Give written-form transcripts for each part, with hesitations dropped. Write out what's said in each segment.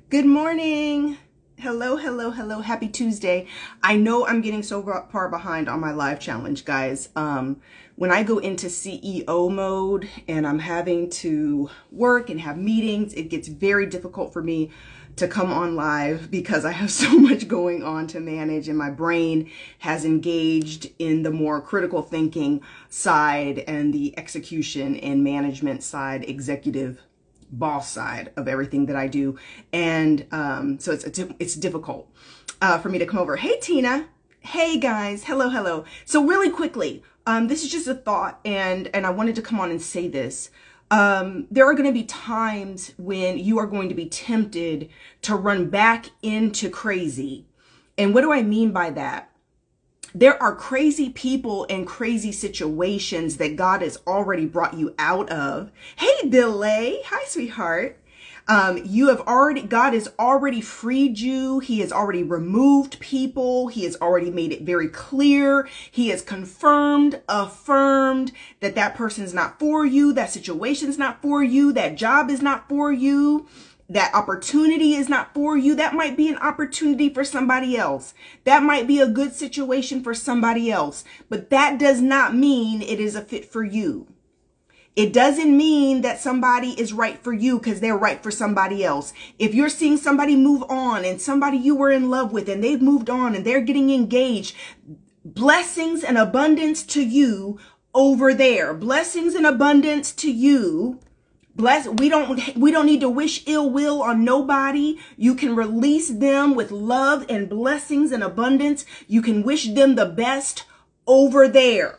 Good morning. Hello, hello, hello. Happy Tuesday. I know I'm getting so far behind on my live challenge, guys. When I go into CEO mode and I'm having to work and have meetings, it gets very difficult for me to come on live because I have so much going on to manage and my brain has engaged in the more critical thinking side and the execution and management side, executive boss side of everything that I do. And so it's difficult for me to come over. Hey, Tina. Hey, guys. Hello, hello. So really quickly, this is just a thought, and I wanted to come on and say this. There are going to be times when you are going to be tempted to run back into crazy. And what do I mean by that? There are crazy people and crazy situations that God has already brought you out of. Hey, Delay. Hi, sweetheart. God has already freed you. He has already removed people. He has already made it very clear. He has confirmed, affirmed that that person's not for you. That situation's not for you. That job is not for you. That opportunity is not for you. That might be an opportunity for somebody else. That might be a good situation for somebody else. But that does not mean it is a fit for you. It doesn't mean that somebody is right for you because they're right for somebody else. If you're seeing somebody move on and somebody you were in love with and they've moved on and they're getting engaged, blessings and abundance to you over there. Blessings and abundance to you. We don't need to wish ill will on nobody. You can release them with love and blessings and abundance. You can wish them the best over there.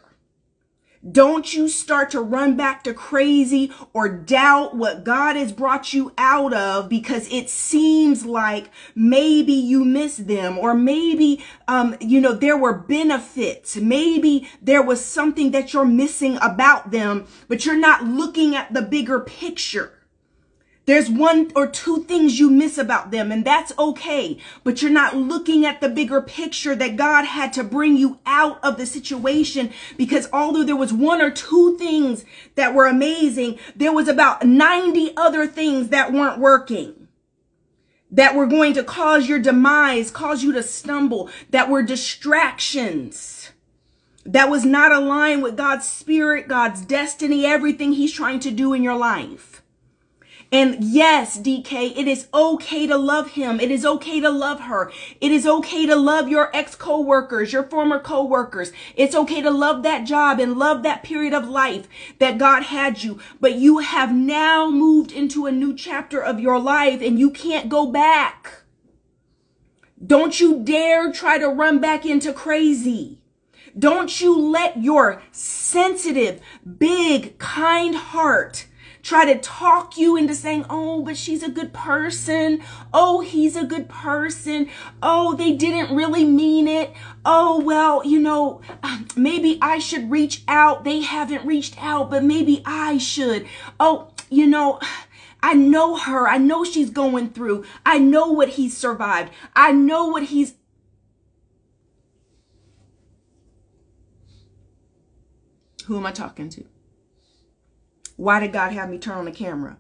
Don't you start to run back to crazy or doubt what God has brought you out of because it seems like maybe you miss them, or maybe, there were benefits. Maybe there was something that you're missing about them, but you're not looking at the bigger picture. There's one or two things you miss about them, and that's okay. But you're not looking at the bigger picture that God had to bring you out of the situation, because although there was one or two things that were amazing, there was about 90 other things that weren't working, that were going to cause your demise, cause you to stumble, that were distractions, that was not aligned with God's spirit, God's destiny, everything he's trying to do in your life. And yes, DK, it is okay to love him. It is okay to love her. It is okay to love your ex-co-workers, your former co-workers. It's okay to love that job and love that period of life that God had you. But you have now moved into a new chapter of your life and you can't go back. Don't you dare try to run back into crazy. Don't you let your sensitive, big, kind heart try to talk you into saying, oh, but she's a good person. Oh, he's a good person. Oh, they didn't really mean it. Oh, well, maybe I should reach out. They haven't reached out, but maybe I should. Oh, I know her. I know she's going through. I know what he's survived. I know what he's. Who am I talking to? Why did God have me turn on the camera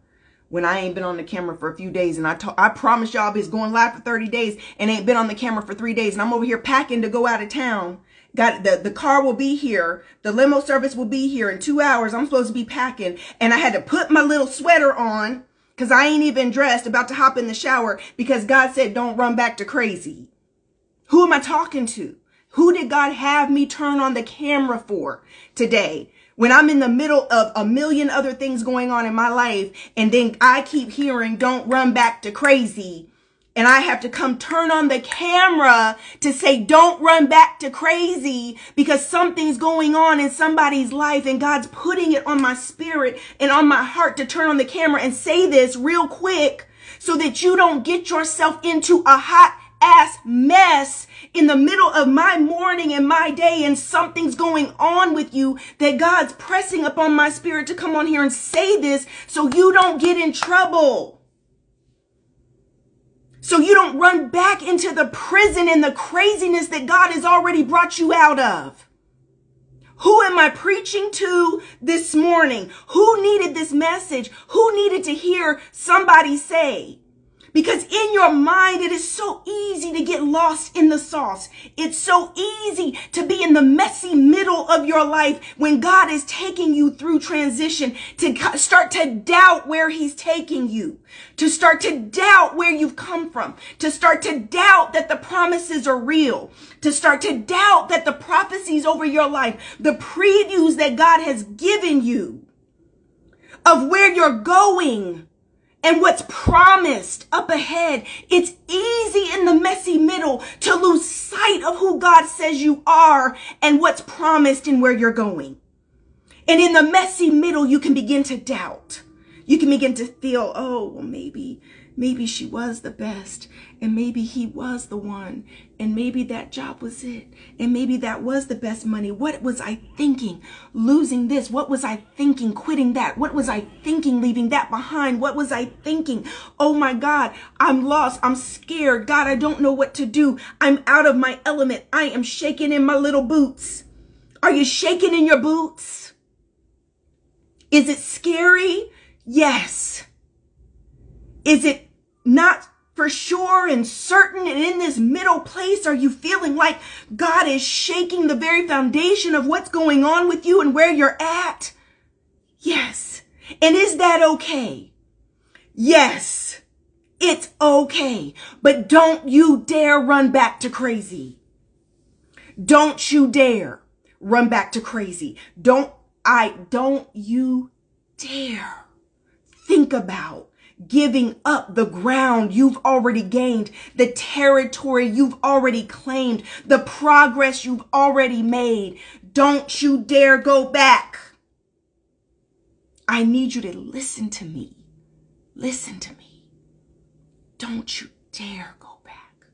when I ain't been on the camera for a few days? And I promise y'all it's going live for 30 days and ain't been on the camera for 3 days. And I'm over here packing to go out of town. The car will be here. The limo service will be here in 2 hours. I'm supposed to be packing. And I had to put my little sweater on because I ain't even dressed, about to hop in the shower because God said, don't run back to crazy. Who am I talking to? Who did God have me turn on the camera for today? When I'm in the middle of a million other things going on in my life, and then I keep hearing, don't run back to crazy. And I have to come turn on the camera to say, don't run back to crazy, because something's going on in somebody's life and God's putting it on my spirit and on my heart to turn on the camera and say this real quick so that you don't get yourself into a hot ass mess in the middle of my morning and my day, and something's going on with you that God's pressing upon my spirit to come on here and say this so you don't get in trouble. So you don't run back into the prison and the craziness that God has already brought you out of. Who am I preaching to this morning? Who needed this message? Who needed to hear somebody say? Because in your mind, it is so easy to get lost in the sauce. It's so easy to be in the messy middle of your life when God is taking you through transition, to start to doubt where he's taking you, to start to doubt where you've come from, to start to doubt that the promises are real, to start to doubt that the prophecies over your life, the previews that God has given you of where you're going, and what's promised up ahead. It's easy in the messy middle to lose sight of who God says you are and what's promised and where you're going. And in the messy middle, you can begin to doubt. You can begin to feel, oh, well, maybe she was the best, and maybe he was the one, and maybe that job was it, and maybe that was the best money. What was I thinking losing this? What was I thinking quitting that? What was I thinking leaving that behind? What was I thinking? Oh my God, I'm lost. I'm scared. God, I don't know what to do. I'm out of my element. I am shaking in my little boots. Are you shaking in your boots? Is it scary? Yes. Is it not for sure and certain, and in this middle place, are you feeling like God is shaking the very foundation of what's going on with you and where you're at? Yes. And is that okay? Yes, it's okay. But don't you dare run back to crazy. Don't you dare run back to crazy. Don't you dare think about giving up the ground you've already gained, the territory you've already claimed, the progress you've already made. Don't you dare go back. I need you to listen to me. Listen to me. Don't you dare go back.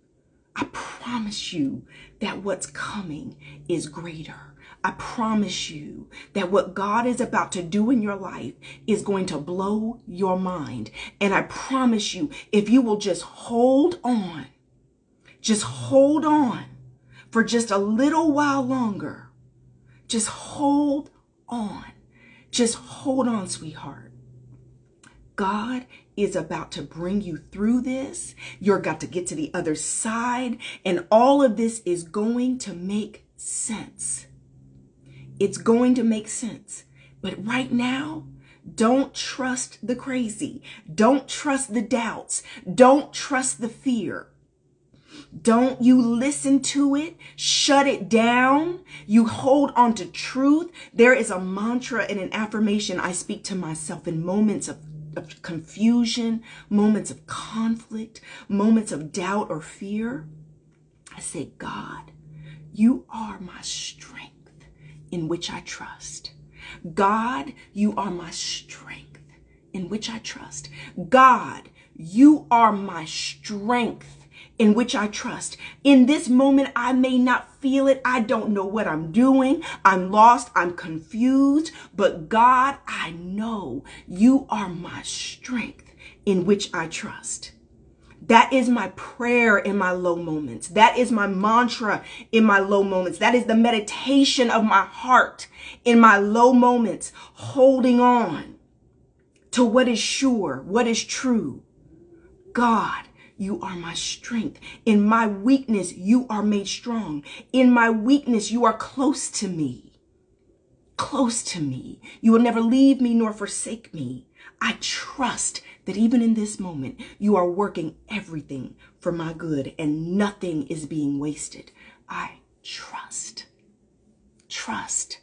I promise you that what's coming is greater. I promise you that what God is about to do in your life is going to blow your mind. And I promise you, if you will just hold on for just a little while longer, just hold on, sweetheart. God is about to bring you through this. You're got to get to the other side, and all of this is going to make sense. It's going to make sense. But right now, don't trust the crazy. Don't trust the doubts. Don't trust the fear. Don't you listen to it. Shut it down. You hold on to truth. There is a mantra and an affirmation I speak to myself in moments of confusion, moments of conflict, moments of doubt or fear. I say, God, you are my strength in which I trust. God, you are my strength in which I trust. God, you are my strength in which I trust. In this moment, I may not feel it. I don't know what I'm doing. I'm lost. I'm confused. But God, I know you are my strength in which I trust. That is my prayer in my low moments. That is my mantra in my low moments. That is the meditation of my heart in my low moments, holding on to what is sure, what is true. God, you are my strength. In my weakness, you are made strong. In my weakness, you are close to me. Close to me. You will never leave me nor forsake me. I trust that even in this moment, you are working everything for my good and nothing is being wasted. I trust. Trust.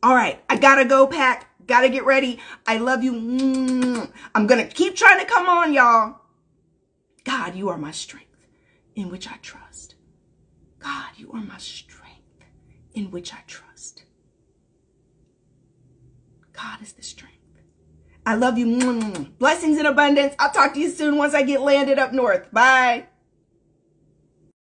All right, I gotta go, Pack. Gotta get ready. I love you. I'm gonna keep trying to come on, y'all. God, you are my strength in which I trust. God, you are my strength in which I trust. God is the strength. I love you. Blessings in abundance. I'll talk to you soon once I get landed up north. Bye.